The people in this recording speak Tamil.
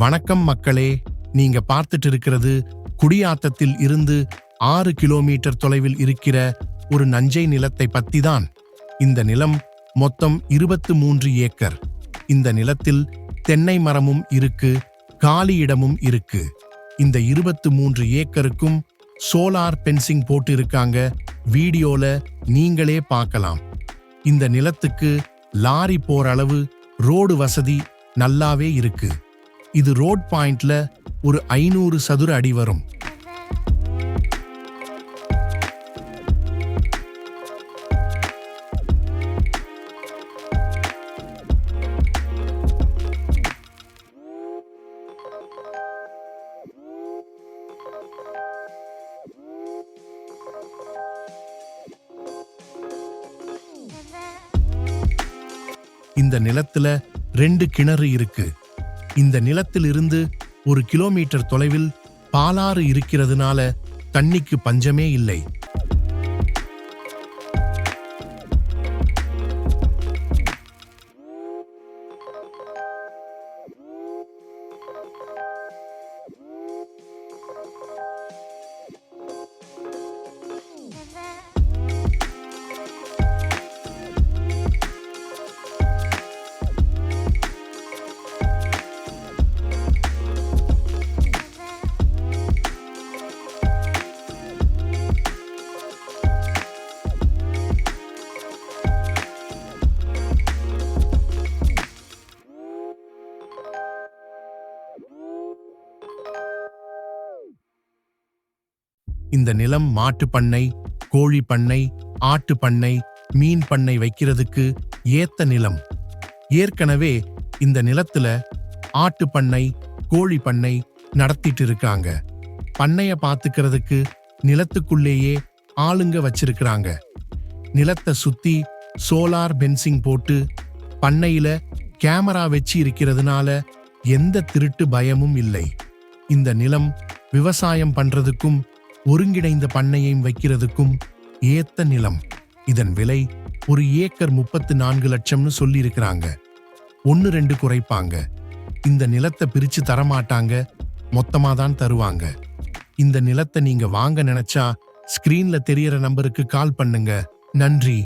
வணக்கம் மக்களே, நீங்க பார்த்துட்டு இருக்கிறது குடியாத்தத்தில் இருந்து 6 கிலோமீட்டர் தொலைவில் இருக்கிற ஒரு நஞ்சை நிலத்தை பத்தி தான். இந்த நிலம் மொத்தம் 23 ஏக்கர். இந்த நிலத்தில் தென்னை மரமும் இருக்கு, காலி இடமும் இருக்கு. இந்த 23 ஏக்கருக்கும் சோலார் பென்சிங் போட்டு இருக்காங்க. வீடியோல நீங்களே பார்க்கலாம். இந்த நிலத்துக்கு லாரி போற அளவு ரோடு வசதி நல்லாவே இருக்கு. இது ரோட் பாயிண்ட்ல ஒரு 500 சதுர அடி வரும். இந்த நிலத்துல 2 கிணறு இருக்கு. இந்த நிலத்திலிருந்து 1 கிலோமீட்டர் தொலைவில் பாலாறு இருக்கிறதுனால தண்ணிக்கு பஞ்சமே இல்லை. இந்த நிலம் மாட்டு பண்ணை, கோழி பண்ணை, ஆட்டு பண்ணை, மீன் பண்ணை வைக்கிறதுக்கு ஏத்த நிலம். ஏற்கனவே இந்த நிலத்துல ஆட்டு பண்ணை, கோழி பண்ணை நடத்திட்டு இருக்காங்க. பண்ணைய பாத்துக்கிறதுக்கு நிலத்துக்குள்ளேயே ஆளுங்க வச்சிருக்கிறாங்க. நிலத்தை சுத்தி சோலார் பென்சிங் போட்டு பண்ணையில கேமரா வச்சு இருக்கிறதுனால எந்த திருட்டு பயமும் இல்லை. இந்த நிலம் விவசாயம் பண்றதுக்கும் ஒருங்கிணைந்த பண்ணையம் வைக்கிறதுக்கும் ஏத்த நிலம். இதன் விலை ஒரு ஏக்கர் 34 லட்சம்னு சொல்லி இருக்கிறாங்க. 1-2 குறைப்பாங்க. இந்த நிலத்தை பிரிச்சு தரமாட்டாங்க, மொத்தமா தான் தருவாங்க. இந்த நிலத்தை நீங்க வாங்க நினைச்சா ஸ்கிரீன்ல தெரியற நம்பருக்கு கால் பண்ணுங்க. நன்றி.